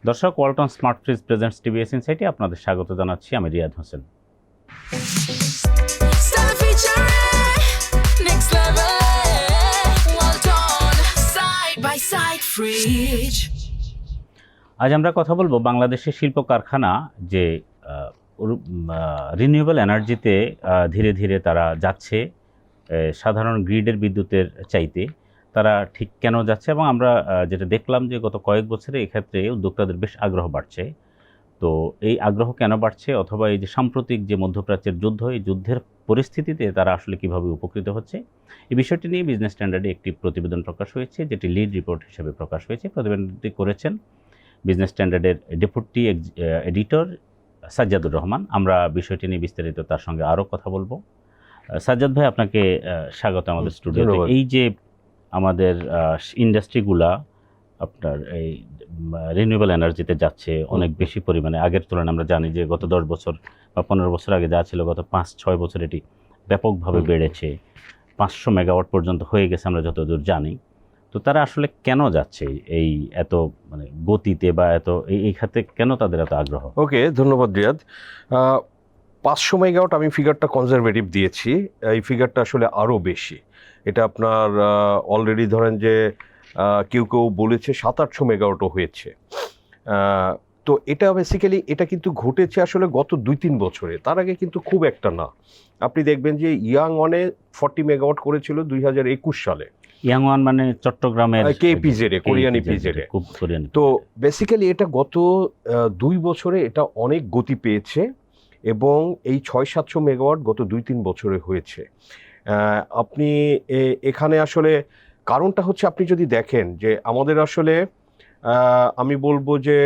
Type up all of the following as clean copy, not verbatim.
দর্শক, Walton smart fridge presents TVS ইনসাইটে আপনাদের স্বাগত জানাচ্ছি। আমি Riyad Hossain. Stella featuring next level. Walton side by side fridge. আজ আমরা কথা বলবো বাংলাদেশের শিল্প কারখানা যে রিনিউয়েবল এনার্জিতে ধীরে ধীরে তারা যাচ্ছে, সাধারণ গ্রিডের বিদ্যুতের চাইতে তারা ঠিক কেন যাচ্ছে, এবং আমরা যেটা দেখলাম যে গত কয়েক বছরে এক্ষেত্রে উদ্যোক্তাদের বেশ আগ্রহ বাড়ছে। তো এই আগ্রহ কেন বাড়ছে, অথবা এই যে সাম্প্রতিক যে মধ্যপ্রাচ্যের যুদ্ধ, এই যুদ্ধের পরিস্থিতিতে তারা আসলে কিভাবে উপকৃত হচ্ছে, এই বিষয়টি নিয়ে বিজনেস স্ট্যান্ডার্ডে একটি প্রতিবেদন প্রকাশ হয়েছে, যেটি লিড রিপোর্ট হিসেবে প্রকাশ হয়েছে। প্রতিবেদনটি করেছেন বিজনেস স্ট্যান্ডার্ডের ডেপুটি এডিটর সাজ্জাদুর রহমান। আমরা বিষয়টি নিয়ে বিস্তারিত তার সঙ্গে আরও কথা বলবো। সাজ্জাদ ভাই, আপনাকে স্বাগত আমাদের স্টুডিওতে। এই যে আমাদের ইন্ডাস্ট্রিগুলা আপনার এই রিনিউয়েবল এনার্জিতে যাচ্ছে অনেক বেশি পরিমাণে, আগের তুলনায় আমরা জানি যে গত 10 বছর বা 15 বছর আগে যা ছিল, গত 5-6 বছর এটি ব্যাপকভাবে বেড়েছে, 500 মেগাওয়াট পর্যন্ত হয়ে গেছে আমরা যতদূর জানি। তো তারা আসলে কেন যাচ্ছে এই এত গতিতে, বা এত এই খাতে কেন তাদের এত আগ্রহ? ওকে, ধন্যবাদ রিয়াদ। 500 মেগাওয়াট আমি ফিগারটা কনজারভেটিভ দিয়েছি, এই ফিগারটা আসলে আরও বেশি। এটা আপনার অলরেডি ধরেন যে কেউ কেউ বলেছে 700-800 মেগাওয়াটও হয়েছে। তো এটা বেসিক্যালি এটা কিন্তু ঘটেছে আসলে গত 2-3 বছরে, তার আগে কিন্তু খুব একটা না। আপনি দেখবেন যে ইয়াংওয়ানে 40 মেগাওয়াট করেছিল 2021 সালে। ইয়াংওয়ান মানে চট্টগ্রামের কেপিজেড, কোরিয়ান ইপিজেড। তো বেসিক্যালি এটা গত 2 বছরে এটা অনেক গতি পেয়েছে, এবং এই 600-700 মেগাওয়াট গত 2-3 বছরে হয়েছে। আপনি এখানে আসলে কারণটা হচ্ছে, আপনি যদি দেখেন যে আমাদের আসলে আমি বলবো যে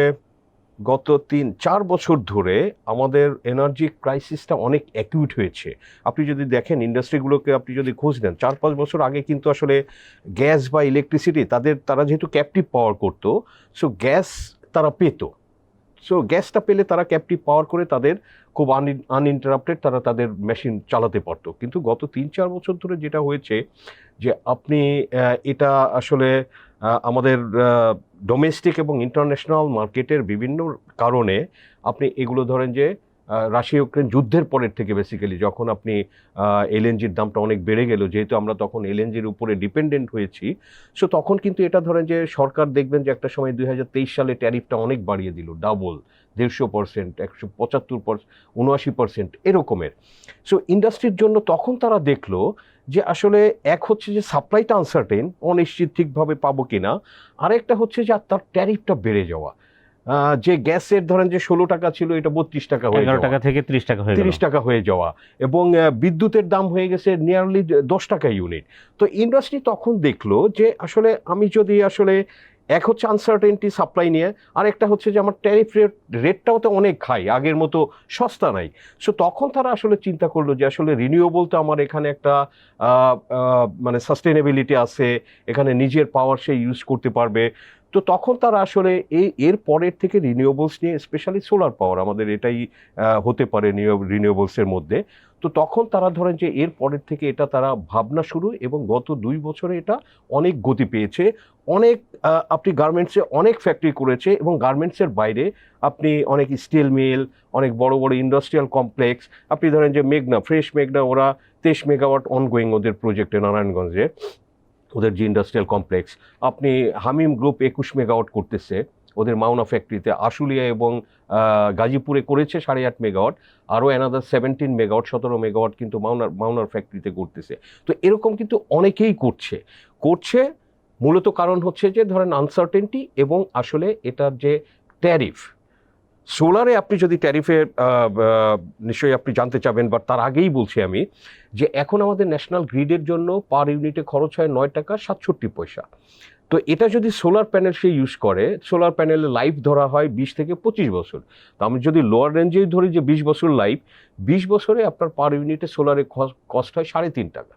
গত 3-4 বছর ধরে আমাদের এনার্জি ক্রাইসিসটা অনেক অ্যাকিউট হয়েছে। আপনি যদি দেখেন ইন্ডাস্ট্রিগুলোকে, আপনি যদি খোঁজ নেন 4-5 বছর আগে কিন্তু আসলে গ্যাস বা ইলেকট্রিসিটি তারা যেহেতু ক্যাপটিভ পাওয়ার করতো, সো গ্যাস তারা পেত। সো গ্যাসটা পেলে তারা ক্যাপটিভ পাওয়ার করে তাদের খুব আনইন্টারাপ্টেড তারা তাদের মেশিন চালাতে পারতো। কিন্তু গত 3-4 বছর ধরে যেটা হয়েছে যে আপনি এটা আসলে আমাদের ডোমেস্টিক এবং ইন্টারন্যাশনাল মার্কেটের বিভিন্ন কারণে আপনি এগুলো ধরেন যে রাশিয়া ইউক্রেন যুদ্ধের পরের থেকে বেসিক্যালি যখন আপনি এলএনজির দামটা অনেক বেড়ে গেল, যেহেতু আমরা তখন এলএনজির উপরে ডিপেন্ডেন্ট হয়েছি, সো তখন কিন্তু এটা ধরেন যে সরকার দেখবেন যে একটা সময় 2023 সালে ট্যারিফটা অনেক বাড়িয়ে দিল, ডাবল, 150%, 175%, 79% এরকমের। সো ইন্ডাস্ট্রির জন্য তখন তারা দেখলো যে আসলে এক হচ্ছে যে সাপ্লাইটা আনসার্টেন, অনিশ্চিত ঠিকভাবে পাবো কিনা, আরেকটা হচ্ছে যে তার ট্যারিফটা বেড়ে যাওয়া। যে গ্যাসের ধরেন যে 16 টাকা ছিল, এটা 32 টাকা হয়ে যাওয়া, 11 টাকা থেকে 30 টাকা হয়ে 30 টাকা হয়ে যাওয়া, এবং বিদ্যুতের দাম হয়ে গেছে নিয়ারলি 10 টাকা ইউনিট। তো ইন্ডাস্ট্রি তখন দেখলো যে আসলে আমি যদি আসলে এক হচ্ছে আনসার্টেনটি সাপ্লাই নিয়ে, আর একটা হচ্ছে যে আমার ট্যারিফ রেটটাও তো অনেক হাই, আগের মতো সস্তা নাই। সো তখন তারা আসলে চিন্তা করলো যে আসলে রিনিউয়েবল তো আমার এখানে একটা মানে সাস্টেনেবিলিটি আছে, এখানে নিজের পাওয়ার সে ইউজ করতে পারবে। তো তখন তারা আসলে এর পরের থেকে রিনিউয়েবলস নিয়ে, স্পেশালি সোলার পাওয়ার, আমাদের এটাই হতে পারে রিনিউয়েবলসের মধ্যে। তো তখন তারা ধরেন যে এর পরের থেকে এটা তারা ভাবনা শুরু, এবং গত 2 বছরে এটা অনেক গতি পেয়েছে। অনেক আপনি গার্মেন্টসে অনেক ফ্যাক্টরি করেছে, এবং গার্মেন্টসের বাইরে আপনি অনেক স্টিল মিল, অনেক বড় বড় ইন্ডাস্ট্রিয়াল কমপ্লেক্স, আপনি ধরেন যে ফ্রেশ মেঘনা, ওরা 23 মেগাওয়াট অনগোয়িং ওদের প্রজেক্টে নারায়ণগঞ্জে, ওদের যে ইন্ডাস্ট্রিয়াল কমপ্লেক্স। আপনি হামিম গ্রুপ 21 মেগাওয়াট করতেছে ওদের মাওনা ফ্যাক্টরিতে, আশুলিয়া এবং গাজীপুরে করেছে 8.5 মেগাওয়াট, আরও অ্যানাদার 17 মেগাওয়াট, 17 মেগাওয়াট কিন্তু মাওনার ফ্যাক্টরিতে করতেছে। তো এরকম কিন্তু অনেকেই করছে মূলত কারণ হচ্ছে যে ধরেন আনসার্টেনটি, এবং আসলে এটার যে ট্যারিফ। সোলারে আপনি যদি ট্যারিফের নিশ্চয়ই আপনি জানতে চাবেন, বাট তার আগেই বলছি আমি যে এখন আমাদের ন্যাশনাল গ্রিডের জন্য পার ইউনিটে খরচ হয় 9 টাকা 67 পয়সা। তো এটা যদি সোলার প্যানেল সে ইউজ করে, সোলার প্যানেলের লাইফ ধরা হয় 20 থেকে 25 বছর। তো আমি যদি লোয়ার রেঞ্জেই ধরি যে 20 বছর লাইফ, 20 বছরে আপনার পার ইউনিটে সোলারে কস্ট হয় 3.5 টাকা।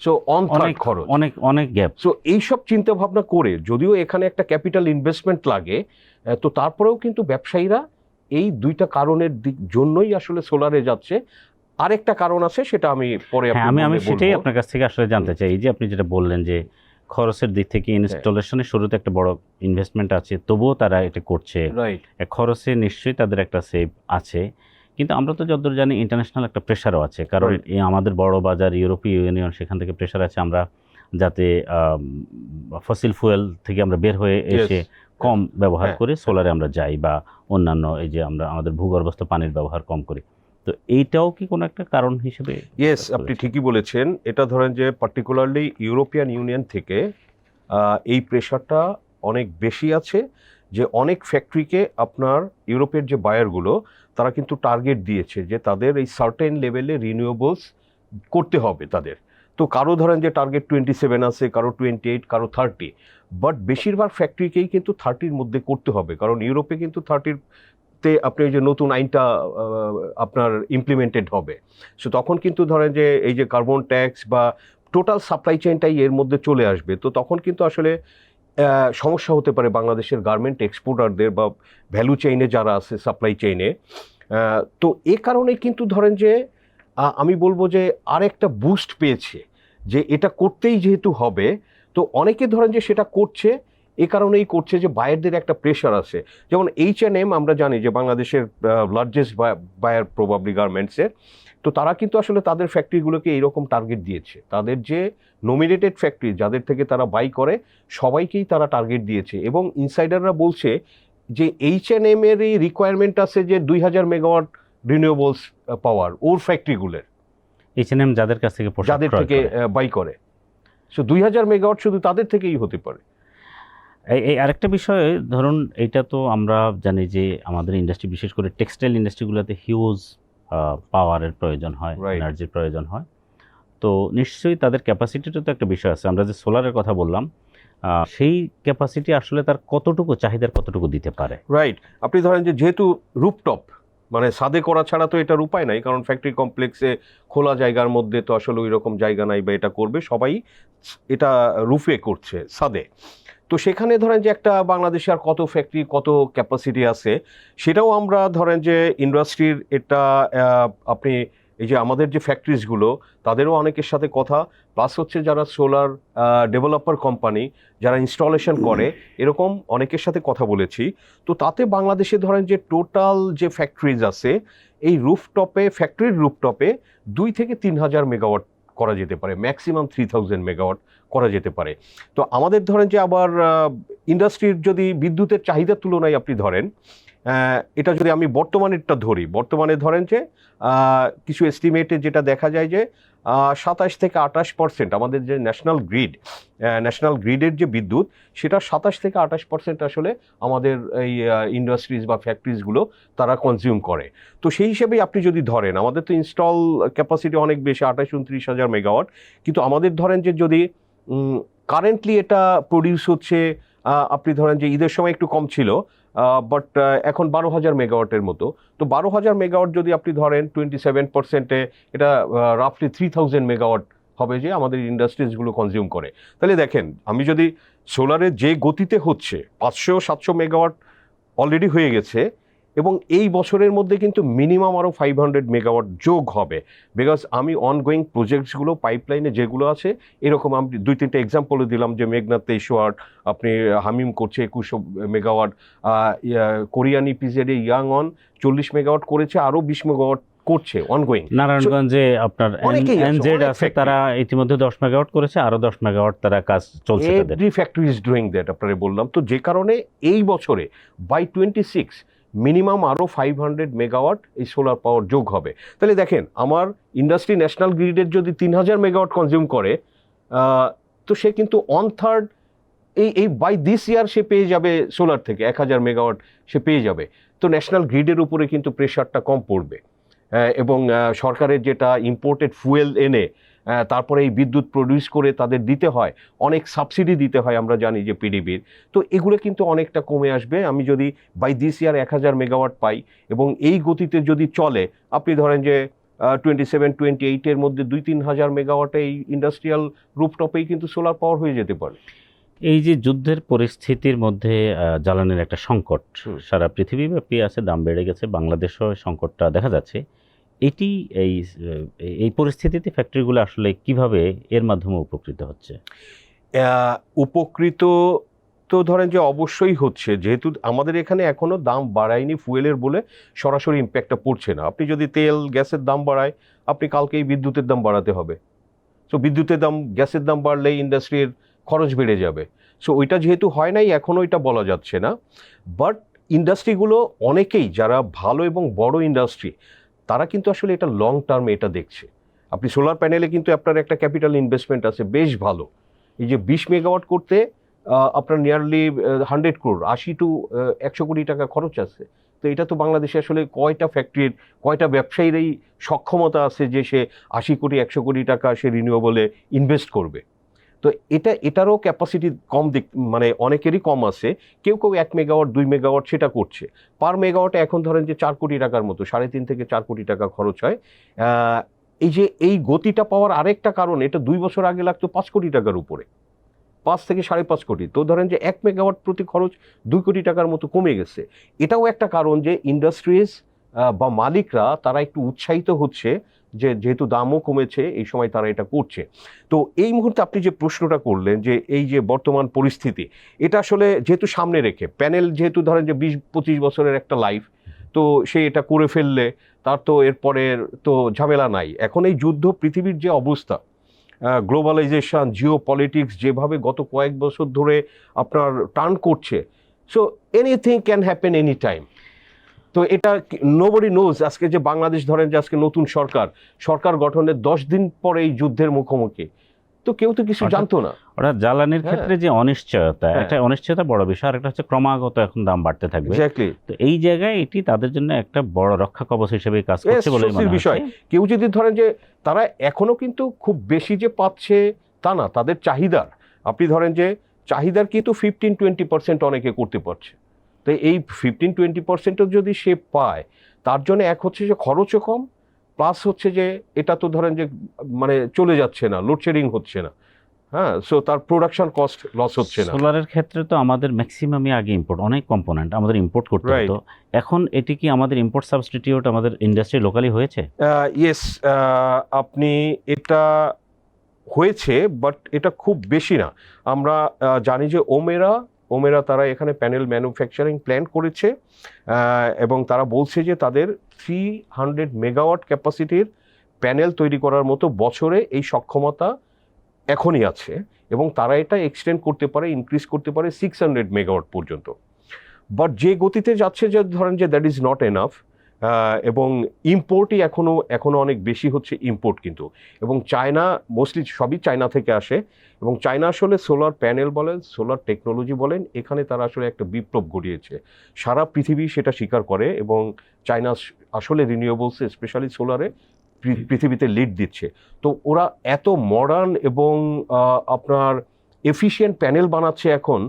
সো অনেক খরচ, অনেক গ্যাপ। সো এইসব চিন্তা ভাবনা করে, যদিও এখানে একটা ক্যাপিটাল ইনভেস্টমেন্ট লাগে, তো তারপরেও কিন্তু ব্যবসায়ীরা এই দুইটা কারণের জন্যই আসলে সোলারে যাচ্ছে। আরেকটা কারণ আছে, সেটা আমি পরে আমি সেটাই আপনার কাছ থেকে আসলে জানতে চাই। এই যে আপনি যেটা বললেন যে খরচের দিক থেকে ইনস্টলেশনের শুরুতে একটা বড় ইনভেস্টমেন্ট আছে, তবুও তারা এটা করছে। রাইট। খরচে নিশ্চয়ই তাদের একটা সেভ আছে, কিন্তু আমরা তো যতদূর জানি ইন্টারন্যাশনাল একটা প্রেশারও আছে, কারণ Right. এই আমাদের বড় বাজার ইউরোপীয় ইউনিয়ন, সেখান থেকে প্রেশার আছে আমরা যাতে ফসিল ফুয়েল থেকে আমরা বের হয়ে এসে কম ব্যবহার হ্যাঁ, করে সোলারে আমরা যাই, বা অন্যান্য এই যে আমরা আমাদের ভূগর্ভস্থ পানির ব্যবহার কম করি। তো এইটাও কি কোনো একটা কারণ হিসেবে? ইয়েস, আপনি ঠিকই বলেছেন। এটা ধরেন যে পার্টিকুলারলি ইউরোপিয়ান ইউনিয়ন থেকে এই প্রেশারটা অনেক বেশি আছে, যে অনেক ফ্যাক্টরিকে আপনার ইউরোপের যে বায়ারগুলো তারা কিন্তু টার্গেট দিয়েছে যে তাদের এই সার্টেন লেভেলে রিনিউয়েবলস করতে হবে তাদের। তো কারো ধরেন যে টার্গেট 27 আছে, কারো 28, কারো 30, বাট বেশিরভাগ ফ্যাক্টরিকেই কিন্তু 30-র মধ্যে করতে হবে, কারণ ইউরোপে কিন্তু 30-তে আপনি এই যে নতুন আইনটা আপনার ইমপ্লিমেন্টেড হবে। সো তখন কিন্তু ধরেন যে এই যে কার্বন ট্যাক্স বা টোটাল সাপ্লাই চেইনটাই এর মধ্যে চলে আসবে। তো তখন কিন্তু আসলে সমস্যা হতে পারে বাংলাদেশের গার্মেন্ট এক্সপোর্টারদের বা ভ্যালু চেইনে যারা আছে, সাপ্লাই চেইনে। তো এ কারণে কিন্তু ধরেন যে আমি বলবো যে আরেকটা বুস্ট পেয়েছে, যে এটা করতেই যেহেতু হবে, তো অনেকে ধরেন যে সেটা করছে, এ কারণেই করছে যে বায়ারদের একটা প্রেশার আছে। যেমন H&M আমরা জানি যে বাংলাদেশের লার্জেস্ট বায়ার প্রবাবলি গার্মেন্টসের, তো তারা কিন্তু আসলে তাদের ফ্যাক্টরিগুলোকে এইরকম টার্গেট দিয়েছে। তাদের যে নমিনেটেড ফ্যাক্টরি যাদের থেকে তারা বাই করে সবাইকেই তারা টার্গেট দিয়েছে, এবং ইনসাইডাররা বলছে যে H&M এর এই রিকোয়ারমেন্ট আছে যে 2000 মেগাওয়াট রিনিউয়েবলস পাওয়ার ওর ফ্যাক্টরিগুলোর, H&M যাদের কাছ থেকে পোশাক যাদের ক্রয় থেকে করে। বাই করে। সো 2000 মেগাওয়াট শুধু তাদের থেকেই হতে পারে। এই আরেকটা বিষয়, ধরুন এটা তো আমরা জানি যে আমাদের ইন্ডাস্ট্রি, বিশেষ করে টেক্সটাইল ইন্ডাস্ট্রিগুলোতে হিউজ পাওয়ারের প্রয়োজন হয়, Right. এনার্জির প্রয়োজন হয়। তো নিশ্চয়ই তাদের ক্যাপাসিটিটা তো একটা বিষয় আছে। আমরা যে সোলারের কথা বললাম, সেই ক্যাপাসিটি আসলে তার কতটুকু, চাহিদার কতটুকু দিতে পারে? রাইট। আপনি ধরেন যে যেহেতু রুফটপ, মানে ছাদে করা ছাড়া তো এটার উপায় নাই, কারণ ফ্যাক্টরি কমপ্লেক্সে খোলা জায়গার মধ্যে তো আসলে ওই রকম জায়গা নাই বা এটা করবে, সবাই এটা রুফে করছে, ছাদে। তো সেখানে ধরেন যে একটা বাংলাদেশে আর কত ফ্যাক্টরি, কত ক্যাপাসিটি আছে, সেটাও আমরা ধরেন যে ইন্ডাস্ট্রির এটা আপনি এই যে আমাদের যে ফ্যাক্টরিজগুলো তাদেরও অনেকের সাথে কথা, প্লাস হচ্ছে যারা সোলার ডেভেলপার কোম্পানি যারা ইনস্টলেশন করে, এরকম অনেকের সাথে কথা বলেছি। তো তাতে বাংলাদেশে ধরেন যে টোটাল যে ফ্যাক্টরিজ আছে, এই রুফটপে, ফ্যাক্টরির রুফটপে 2 থেকে 3000 মেগাওয়াট করা যেতে পারে, ম্যাক্সিমাম 3000 মেগাওয়াট করা যেতে পারে। তো আমাদের ধরেন যে আবার ইন্ডাস্ট্রির যদি বিদ্যুতের চাহিদার তুলনায় আপনি ধরেন, এটা যদি আমি বর্তমানেরটা ধরি, বর্তমানে ধরেন যে কিছু এস্টিমেটে যেটা দেখা যায় যে 27 থেকে 28% আমাদের যে ন্যাশনাল গ্রিডের যে বিদ্যুৎ, সেটা 27 থেকে 28% আসলে আমাদের এই ইন্ডাস্ট্রিজ বা ফ্যাক্টরিজগুলো তারা কনজিউম করে। তো সেই হিসেবেই আপনি যদি ধরেন, আমাদের তো ইনস্টল ক্যাপাসিটি অনেক বেশি, 28-29 হাজার মেগাওয়াট, কিন্তু আমাদের ধরেন যে যদি কারেন্টলি এটা প্রডিউস হচ্ছে, আপনি ধরেন যে ঈদের সময় একটু কম ছিল, বাট এখন 12,000 মেগাওয়াটের মতো। তো 12,000 মেগাওয়াট যদি আপনি ধরেন 27%-এ, এটা রাফলি 3000 মেগাওয়াট হবে যে আমাদের ইন্ডাস্ট্রিজগুলো কনজিউম করে। তাহলে দেখেন, আমি যদি সোলারের যে গতিতে হচ্ছে, 500-700 মেগাওয়াট অলরেডি হয়ে গেছে, এবং এই বছরের মধ্যে কিন্তু মিনিমাম আরও 500 মেগাওয়াট যোগ হবে, বিকজ আমি অনগোয়িং প্রজেক্টসগুলো পাইপলাইনে যেগুলো আছে, এরকম আমি 2-3টা এক্সাম্পলও দিলাম যে মেঘনাথ 23 আপনি হামিম করছে 2100 মেগাওয়াট, কোরিয়ান ইপিজেডে ইয়াংঅন 40 মেগাওয়াট করেছে, আরও 20 মেগাওয়াট করছে অনগোয়িং। নারায়ণগঞ্জে আপনার অনেকেই আছে, এনজেড অনেক আছে, তারা ইতিমধ্যে 10 মেগাওয়াট করেছে, আরো 10 মেগাওয়াট তারা কাজ চলছে তাদের। Every factory is doing that, আপনারা বললাম। তো যে কারণে এই বছরে বাই 26 মিনিমাম আরও 500 মেগাওয়াট এই সোলার পাওয়ার যোগ হবে। তাহলে দেখেন, আমার ইন্ডাস্ট্রি ন্যাশনাল গ্রিডের যদি 3000 মেগাওয়াট কনজিউম করে, তো সে কিন্তু 1/3 এই বাই দিস ইয়ার সে পেয়ে যাবে সোলার থেকে 1000 মেগাওয়াট সে পেয়ে যাবে। তো ন্যাশনাল গ্রিডের উপরে কিন্তু প্রেশারটা কম পড়বে, এবং সরকারের যেটা ইম্পোর্টেড ফুয়েল এনে তারপরে এই বিদ্যুৎ প্রডিউস করে তাদের দিতে হয়, অনেক সাবসিডি দিতে হয় আমরা জানি যে পিডিবির, তো এগুলো কিন্তু অনেকটা কমে আসবে। আমি যদি বাই দিস ইয়ার 1000 মেগাওয়াট পাই এবং এই গতিতে যদি চলে, আপনি ধরেন যে 27-28-এর মধ্যে 2-3 হাজার মেগাওয়াটে এই ইন্ডাস্ট্রিয়াল রুফটপেই কিন্তু সোলার পাওয়ার হয়ে যেতে পারে। এই যে যুদ্ধের পরিস্থিতির মধ্যে জ্বালানির একটা সংকট সারা পৃথিবীব্যাপী আছে, দাম বেড়ে গেছে, বাংলাদেশেও সংকটটা দেখা যাচ্ছে। এটি এই পরিস্থিতিতে ফ্যাক্টরিগুলো আসলে কিভাবে এর মাধ্যমে উপকৃত হচ্ছে? উপকৃত তো ধরেন যে অবশ্যই হচ্ছে, যেহেতু আমাদের এখানে এখনো দাম বাড়ায়নি ফুয়েলের বলে সরাসরি ইম্প্যাক্টটা পড়ছে না। আপনি যদি তেল গ্যাসের দাম বাড়ায়, আপনি কালকেই বিদ্যুতের দাম বাড়াতে হবে। সো বিদ্যুতের দাম, গ্যাসের দাম বাড়লেই ইন্ডাস্ট্রির খরচ বেড়ে যাবে। সো ওইটা যেহেতু হয় নাই, এখনও এটা বলা যাচ্ছে না। বাট ইন্ডাস্ট্রিগুলো অনেকেই যারা ভালো এবং বড় ইন্ডাস্ট্রি, তারা কিন্তু আসলে এটা লং টার্মে এটা দেখছে। আপনি সোলার প্যানেলে কিন্তু আপনার একটা ক্যাপিটাল ইনভেস্টমেন্ট আছে বেশ ভালো। এই যে 20 মেগাওয়াট করতে আপনার নিয়ারলি 100 crore, 80 to 100 কোটি টাকা খরচ আছে। তো এটা তো বাংলাদেশে আসলে কয়টা ফ্যাক্টরির, কয়টা ব্যবসায়ীর এই সক্ষমতা আছে যে সে 80 কোটি 100 কোটি টাকা সে রিনিউয়েবলে ইনভেস্ট করবে। তো এটারও ক্যাপাসিটি কম মানে অনেকেরই কম আছে। কেউ কেউ 1 মেগাওয়াট 2 মেগাওয়াট সেটা করছে। পার মেগাওয়াটে এখন ধরেন যে 4 কোটি টাকার মতো, 3.5 থেকে 4 কোটি টাকা খরচ হয়। এই যে এই গতিটা পাওয়ার আরেকটা কারণ, এটা 2 বছর আগে লাগতো 5 কোটি টাকার উপরে, 5 থেকে 5.5 কোটি। তো ধরেন যে 1 মেগাওয়াট প্রতি খরচ 2 কোটি টাকার মতো কমে গেছে। এটাও একটা কারণ যে ইন্ডাস্ট্রিজ বা মালিকরা তারা একটু উৎসাহিত হচ্ছে যে যেহেতু দামও কমেছে এই সময় তারা এটা করছে। তো এই মুহূর্তে আপনি যে প্রশ্নটা করলেন যে এই যে বর্তমান পরিস্থিতি, এটা আসলে যেহেতু সামনে রেখে প্যানেল, যেহেতু ধরেন যে 20-25 বছরের একটা লাইফ, তো সে এটা করে ফেললে তার তো এরপরে তো ঝামেলা নাই। এখন এই যুদ্ধ, পৃথিবীর যে অবস্থা, গ্লোবালাইজেশন, জিও পলিটিক্স যেভাবে গত কয়েক বছর ধরে আপনার টার্ন করছে, so anything can happen any time. তো এটা নোবডি নোজ। আজকে যে বাংলাদেশ ধরেন যে আজকে নতুন সরকার গঠনের 10 দিন পরে এই যুদ্ধের মুখোমুখি, তো কেউ তো কিছু জানতো না। ওরা জ্বালানির ক্ষেত্রে যে অনিশ্চয়তা, হ্যাঁ। একটা অনিশ্চয়তা বড় বিষয়, আর একটা হচ্ছে ক্রমাগত এখন দাম বাড়তে থাকবে। এক্স্যাক্টলি। তো এই জায়গায় এটি তাদের জন্য একটা বড় রক্ষা কবচ হিসেবে কাজ করছে বলে মনে স্বস্তির বিষয়। হয়। কেউ যদি ধরেন যে তারা এখনো কিন্তু খুব বেশি যে পাচ্ছে তা না, তাদের চাহিদার, আপনি ধরেন যে চাহিদার কিন্তু 15-20% অনেকে করতে পারছে। তো এই 15-20%ও যদি সে পায়, তার জন্য এক হচ্ছে যে খরচও কম, প্লাস হচ্ছে যে এটা তো ধরেন যে মানে চলে যাচ্ছে না, লোডশেডিং হচ্ছে না। হ্যাঁ, সো তার প্রোডাকশন কস্ট লস হচ্ছে না। সোলারের ক্ষেত্রে তো আমাদের ম্যাক্সিমামই আগে ইম্পোর্ট, অনেক কম্পোনেন্ট আমাদের ইম্পোর্ট করতে Right. হতো। এখন এটি কি আমাদের ইম্পোর্ট সাবস্টিটিউট আমাদের ইন্ডাস্ট্রি লোকালি হয়েছে? ইয়েস, আপনি এটা হয়েছে, বাট এটা খুব বেশি না। আমরা জানি যে ওমেরা তারা এখানে প্যানেল ম্যানুফ্যাকচারিং প্ল্যান করেছে, এবং তারা বলছে যে তাদের 300 মেগাওয়াট ক্যাপাসিটির প্যানেল তৈরি করার মতো বছরে এই সক্ষমতা এখনই আছে, এবং তারা এটা এক্সটেন্ড করতে পারে, ইনক্রিজ করতে পারে 600 মেগাওয়াট পর্যন্ত। বাট যে গতিতে যাচ্ছে, যে ধরেন যে দ্যাট ইজ নট এনাফ, এবং ইম্পোর্টই এখনো অনেক বেশি হচ্ছে ইম্পোর্ট কিন্তু। এবং চায়না, মোস্টলি সবই চায়না থেকে আসে, এবং চায়না আসলে সোলার প্যানেল বলেন, সোলার টেকনোলজি বলেন, এখানে তারা আসলে একটা বিপ্লব ঘটিয়েছে। সারা পৃথিবী সেটা স্বীকার করে, এবং চায়না আসলে রিনিউয়েবলসে, স্পেশালি সোলারে পৃথিবীতে লিড দিচ্ছে। তো ওরা এত মডার্ন এবং আপনার এফিশিয়েন্ট প্যানেল বানাচ্ছে এখন,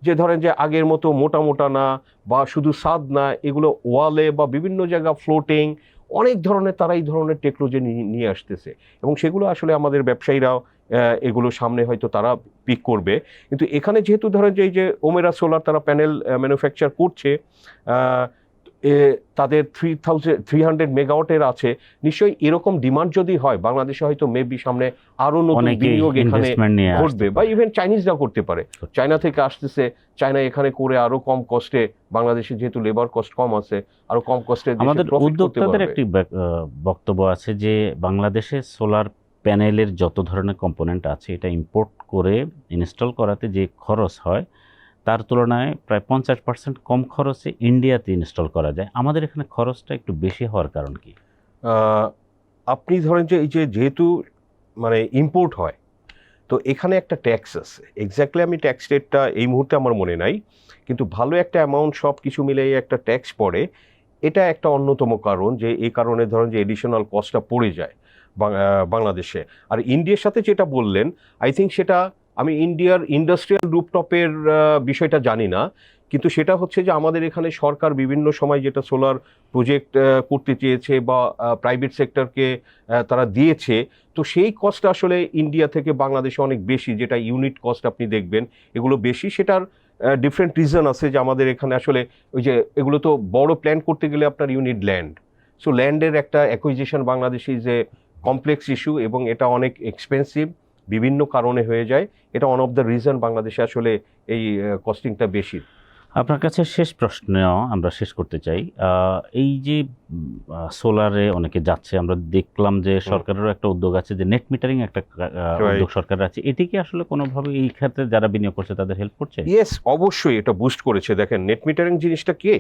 যে ধরেন যে আগের মতো মোটা মোটা না, বা শুধু ছাদ না, এগুলো ওয়ালে বা বিভিন্ন জায়গা ফ্লোটিং, অনেক ধরনের তারা এই ধরনের টেকনোলজি নিয়ে আসতেছে, এবং সেগুলো আসলে আমাদের ব্যবসায়ীরাও এগুলো সামনে হয়তো তারা পিক করবে। কিন্তু এখানে যেহেতু ধরেন যে এই যে ওমেরা সোলার তারা প্যানেল ম্যানুফ্যাকচার করছে, তাদের 300 মেগাওয়াটের আছে, নিশ্চয়ই এরকম ডিমান্ড যদি হয় বাংলাদেশে, হয়তো মেবি সামনে আরো নতুন বিনিয়োগ এখানে ঘটবে, বা ইভেন চাইনিজরা করতে পারে। চায়না থেকে আসতেছে, চায়না এখানে করে আরো কম কস্টে, বাংলাদেশে যেহেতু লেবার কস্ট কম আছে, আরো কম কস্টে আমাদের উদ্যোক্তাদের একটি বক্তব্য আছে যে বাংলাদেশে সোলার প্যানেলের যত ধরনের কম্পোনেন্ট আছে, এটা ইম্পোর্ট করে ইনস্টল করাতে যে খরচ হয়, তার তুলনায় প্রায় 50% কম খরচে ইন্ডিয়াতে ইনস্টল করা যায়। আমাদের এখানে খরচটা একটু বেশি হওয়ার কারণ কি? আপনি ধরেন যে এই যে যেহেতু মানে ইম্পোর্ট হয়, তো এখানে একটা ট্যাক্স আছে। এক্স্যাক্টলি আমি ট্যাক্স রেটটা এই মুহূর্তে আমার মনে নাই, কিন্তু ভালো একটা অ্যামাউন্ট সব কিছু মিলিয়ে একটা ট্যাক্স পড়ে। এটা একটা অন্যতম কারণ, যে এই কারণে ধরেন যে এডিশনাল কস্টটা পড়ে যায় বাংলাদেশে। আর ইন্ডিয়ার সাথে যেটা বললেন, আই থিঙ্ক সেটা, আমি ইন্ডিয়ার ইন্ডাস্ট্রিয়াল রুপটপের বিষয়টা জানি না, কিন্তু সেটা হচ্ছে যে আমাদের এখানে সরকার বিভিন্ন সময় যেটা সোলার প্রজেক্ট করতে চেয়েছে বা প্রাইভেট সেক্টরকে তারা দিয়েছে, তো সেই কস্ট আসলে ইন্ডিয়া থেকে বাংলাদেশে অনেক বেশি, যেটা ইউনিট কস্ট আপনি দেখবেন এগুলো বেশি। সেটার ডিফারেন্ট রিজন আছে, যে আমাদের এখানে আসলে ওই যে এগুলো তো বড় প্ল্যান করতে গেলে আপনার ইউনিট ল্যান্ড, সো ল্যান্ডের একটা অ্যাকুইজিশন বাংলাদেশে ইজ এ কমপ্লেক্স ইস্যু, এবং এটা অনেক এক্সপেন্সিভ, বিভিন্ন কারণে হয়ে যায়। এটা ওয়ান অফ দ্য রিজন বাংলাদেশে আসলে এই কস্টিংটা বেশি। আপনার কাছে শেষ প্রশ্ন আমরা শেষ করতে চাই। এই যে সোলারে অনেকে যাচ্ছে, আমরা দেখলাম যে সরকারেরও একটা উদ্যোগ আছে যে নেট মিটারিং একটা উদ্যোগ সরকারের আছে, এটি কি আসলে কোনোভাবে এই ক্ষেত্রে যারা বিনিয়োগ করছে তাদের হেল্প করছে? ইয়েস, অবশ্যই এটা বুস্ট করেছে। দেখেন নেট মিটারিং জিনিসটা কি,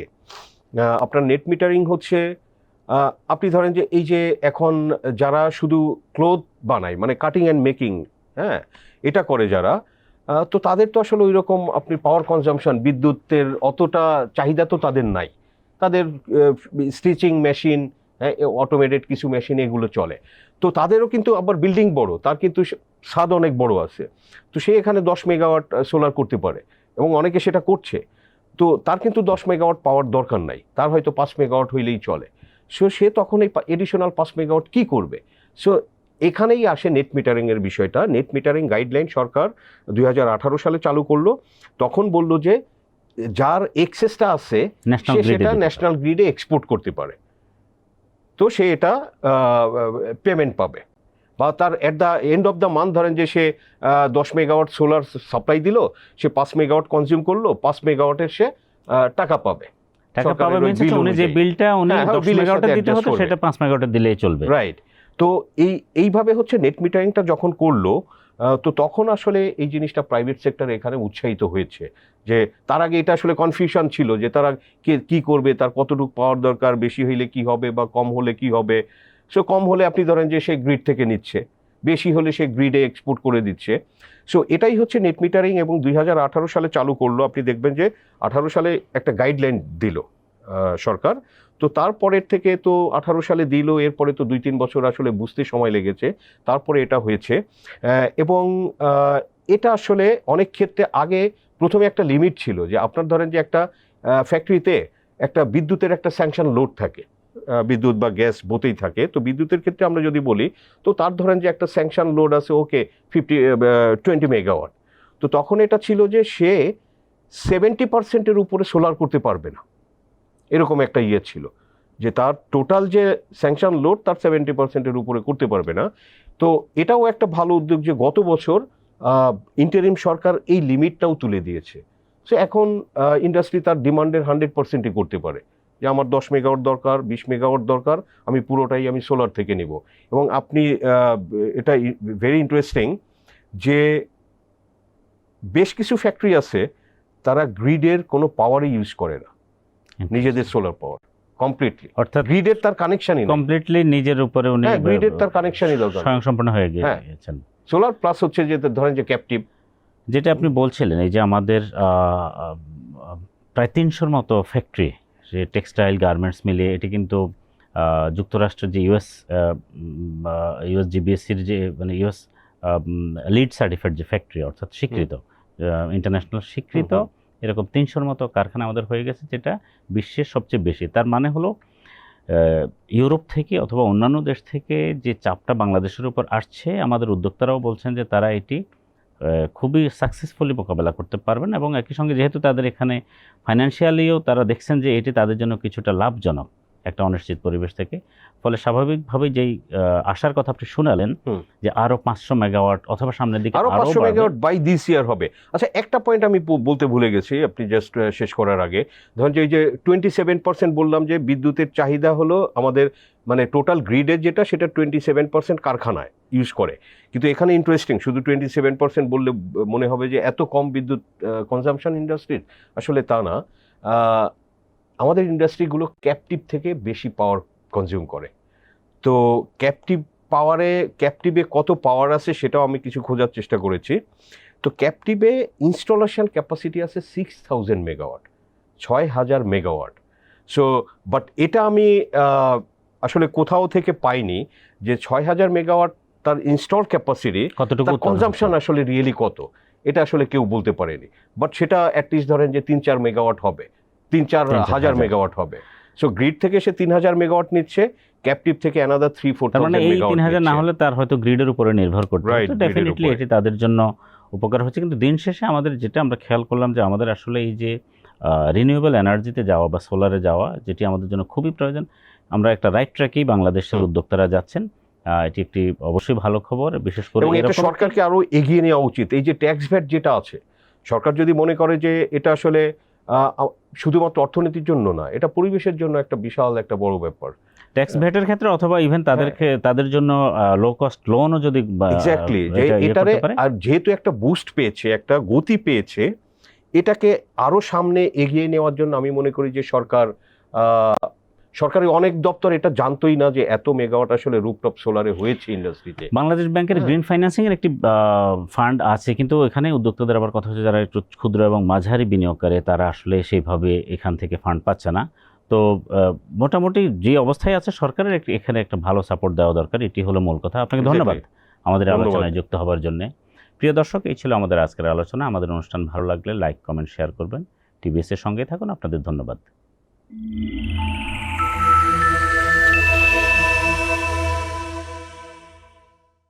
আপনার নেট মিটারিং হচ্ছে আপনি ধরেন যে এই যে এখন যারা শুধু ক্লোথ বানায় মানে কাটিং অ্যান্ড মেকিং, হ্যাঁ এটা করে যারা, তো তাদের তো আসলে ওই রকম আপনি পাওয়ার কনজাম্পশন বিদ্যুতের অতটা চাহিদা তো তাদের নাই। তাদের স্টিচিং মেশিন, হ্যাঁ অটোমেটেড কিছু মেশিন এগুলো চলে। তো তাদেরও কিন্তু আবার বিল্ডিং বড়, তার কিন্তু ছাদ অনেক বড় আছে, তো সে এখানে 10 মেগাওয়াট সোলার করতে পারে এবং অনেকে সেটা করছে। তো তার কিন্তু 10 মেগাওয়াট পাওয়ার দরকার নাই, তার হয়তো 5 মেগাওয়াট হইলেই চলে। সো সে তখন এই এডিশনাল 5 মেগাওয়াট কী করবে? সো এখানেই আসে নেট মিটারিংয়ের বিষয়টা। নেট মিটারিং গাইডলাইন সরকার 2018 সালে চালু করলো। তখন বলল যে যার এক্সেসটা আছে সে সেটা ন্যাশনাল গ্রিডে এক্সপোর্ট করতে পারে, তো সে এটা পেমেন্ট পাবে, বা তার at the end of the month ধরেন যে সে 10 মেগাওয়াট সোলার সাপ্লাই দিল, সে 5 মেগাওয়াট কনজিউম করলো, 5 মেগাওয়াটের সে টাকা পাবে। টাকা পাবে মিন্স উনি যে বিলটা উনি 10 মেগাওয়াটের দিতে হতো সেটা 5 মেগাওয়াটের দিলেই চলবে। রাইট। তো এইভাবে হচ্ছে নেট মিটারিংটা যখন করলো, তো তখন আসলে এই জিনিসটা প্রাইভেট সেক্টর এখানে উৎসাহিত হয়েছে। যে তার আগে এটা আসলে কনফিউশন ছিল যে তারা কি করবে, তার কতটুকু পাওয়ার দরকার, বেশি হইলে কি হবে বা কম হলে কি হবে। সো কম হলে আপনি ধরেন যে সে গ্রিড থেকে নিচ্ছে, বেশি হলে সে গ্রিডে এক্সপোর্ট করে দিচ্ছে। সো এটাই হচ্ছে নেট মিটারিং, এবং 2018 সালে চালু করলো। আপনি দেখবেন যে 18 সালে একটা গাইডলাইন দিল সরকার, তো তারপরের থেকে তো 18 সালে দিল, এরপরে তো 2-3 বছর আসলে বুঝতে সময় লেগেছে, তারপরে এটা হয়েছে। এবং এটা আসলে অনেক ক্ষেত্রে আগে প্রথমে একটা লিমিট ছিল যে আপনার ধরেন যে একটা ফ্যাক্টরিতে একটা বিদ্যুতের একটা স্যাংশন লোড থাকে, বিদ্যুৎ বা গ্যাস বোতেই থাকে। তো বিদ্যুতের ক্ষেত্রে আমরা যদি বলি, তো তার ধরেন যে একটা স্যাংশন লোড আছে ওকে 20 মেগাওয়াট। তো তখন এটা ছিল যে সে 70%-এর উপরে সোলার করতে পারবে না, এরকম একটা ইয়ে ছিল যে তার টোটাল যে স্যাংশন লোড তার 70%-এর উপরে করতে পারবে না। তো এটাও একটা ভালো উদ্যোগ যে গত বছর ইন্টারিম সরকার এই লিমিটটাও তুলে দিয়েছে। সো এখন ইন্ডাস্ট্রি তার ডিমান্ডের 100%-ই করতে পারে, যে আমার 10 মেগাওয়াট দরকার, 20 মেগাওয়াট দরকার, আমি পুরোটাই আমি সোলার থেকে নিব। এবং আপনি এটা ভেরি ইন্টারেস্টিং যে বেশ কিছু ফ্যাক্টরি আছে তারা গ্রিডের কোনো পাওয়ারই ইউজ করে না, নিজেদের সোলার পাওয়ার কমপ্লিটলি, অর্থাৎ গ্রিডের তার কানেকশনই কমপ্লিটলি নিজের উপরে উনি গ্রিডের তার কানেকশনই দরকার, স্বয়ংসম্পূর্ণ হয়ে গিয়েছেন। সোলার প্লাস হচ্ছে যে ধরেন যে ক্যাপটিভ, যেটা আপনি বলছিলেন, এই যে আমাদের প্রায় 300-র মতো ফ্যাক্টরি, যে টেক্সটাইল গার্মেন্টস মিলিয়ে, এটি কিন্তু যুক্তরাষ্ট্রের যে ইউএস জিবিএসসির যে মানে ইউএস লিড সার্টিফাইড যে ফ্যাক্টরি, অর্থাৎ স্বীকৃত ইন্টারন্যাশনাল স্বীকৃত, এরকম 300-র মতো কারখানা আমাদের হয়ে গেছে, যেটা বিশ্বের সবচেয়ে বেশি। তার মানে হলো ইউরোপ থেকে অথবা অন্যান্য দেশ থেকে যে চাপটা বাংলাদেশের উপর আসছে, আমাদের উদ্যোক্তারাও বলছেন যে তারা এটি খুবই সাকসেসফুলি মোকাবেলা করতে পারবেন, এবং একই সঙ্গে যেহেতু তাদের এখানে ফাইন্যান্সিয়ালিও তারা দেখছেন যে এটি তাদের জন্য কিছুটা লাভজনক একটা অনিশ্চিত পরিবেশ থেকে, ফলে স্বাভাবিকভাবেই যেই আশার কথা আপনি শোনালেন যে আরো 500 মেগাওয়াট অথবা সামনের দিকে আরো 500 মেগাওয়াট বাই দিস ইয়ার হবে। আচ্ছা, একটা পয়েন্ট আমি বলতে ভুলে গেছি, আপনি জাস্ট শেষ করার আগে, ধরুন যে এই যে 27% বললাম যে বিদ্যুতের চাহিদা হলো আমাদের মানে টোটাল গ্রিডের যেটা, সেটা 27% কারখানায় ইউজ করে। কিন্তু এখানে ইন্টারেস্টিং, শুধু 27% বললে মনে হবে যে এত কম বিদ্যুৎ কনজাম্পশন ইন্ডাস্ট্রির, আসলে তা না। আমাদের ইন্ডাস্ট্রিগুলো ক্যাপটিভ থেকে বেশি পাওয়ার কনজিউম করে। তো ক্যাপটিভে কত পাওয়ার আছে সেটাও আমি কিছু খোঁজার চেষ্টা করেছি। তো ক্যাপটিভে ইনস্টলেশন ক্যাপাসিটি আছে 6000 মেগাওয়াট, 6000 মেগাওয়াট। সো বাট এটা আমি আসলে কোথাও থেকে পাইনি যে 6000 মেগাওয়াট তার ইনস্টল ক্যাপাসিটি, কতটুকু কনজাম্পশন আসলে রিয়েলি কত, এটা আসলে কেউ বলতে পারেনি। বাট সেটা অ্যাটলিস্ট ধরেন যে 3-4 মেগাওয়াট হবে, 3-4 হাজার মেগাওয়াট হবে। সো গ্রিড থেকে সে 3000 মেগাওয়াট নিচ্ছে, ক্যাপটিভ থেকে অ্যানাদার 3-4 মানে এই 3000 না হলে তার হয়তো গ্রিডের উপরে নির্ভর করতে হয়। তো ডেফিনেটলি এটি তাদের জন্য উপকার হচ্ছে। কিন্তু দিন শেষে আমাদের যেটা আমরা খেয়াল করলাম যে আমাদের আসলে এই যে রিনিউয়েবল এনার্জিতে যাওয়া বা সোলারে যাওয়া, যেটি আমাদের জন্য খুবই প্রয়োজন, আমরা একটা রাইট ট্র্যাকেই বাংলাদেশের উদ্যোক্তারা যাচ্ছেন। এটি একটি অবশ্যই ভালো খবর, বিশেষ করে এবং এটা এরকম সরকারকে আরো এগিয়ে নেওয়া উচিত। এই যে ট্যাক্স ভ্যাট যেটা আছে, সরকার যদি মনে করে যে এটা আসলে শুধুমাত্র অর্থনীতির জন্য না, এটা পরিবেশের জন্য একটা বিশাল একটা বড় ব্যাপার। ট্যাক্স ভ্যাটের ক্ষেত্রে অথবা ইভেন তাদের জন্য লো কস্ট লোনও যদি এক্স্যাক্টলি, যে এটা ইয়ে এটারে করতে পারে। আর যেহেতু একটা বুস্ট পেয়েছে, একটা গতি পেয়েছে, এটাকে আরো সামনে এগিয়ে নেওয়ার জন্য আমি মনে করি যে সরকারি অনেক দপ্তর এটা জানতোই না যে এত মেগাওয়াট আসলে রুফটপ সোলারে হয়েছে ইন্ডাস্ট্রিতে। বাংলাদেশ ব্যাংকের হ্যাঁ। গ্রিন ফাইন্যান্সিং এর একটি ফান্ড আছে, কিন্তু এখানে উদ্যোক্তাদের আবার কথা হচ্ছে যারা একটু ক্ষুদ্র এবং মাঝারি বিনিয়োগকারী তারা আসলে সেইভাবে এখান থেকে ফান্ড পাচ্ছে না। তো মোটামুটি যে অবস্থায় আছে সরকারের এখানে একটা ভালো সাপোর্ট দেওয়া দরকার, এটি হলো মূল কথা। আপনাকে ধন্যবাদ আমাদের ধন্যবাদ। আলোচনায় যুক্ত হওয়ার জন্য। প্রিয় দর্শক, এই ছিল আমাদের আজকের আলোচনা। আমাদের অনুষ্ঠান ভালো লাগলে লাইক, কমেন্ট, শেয়ার করবেন। টিবিএস এর সঙ্গেই থাকুন। আপনাদের ধন্যবাদ।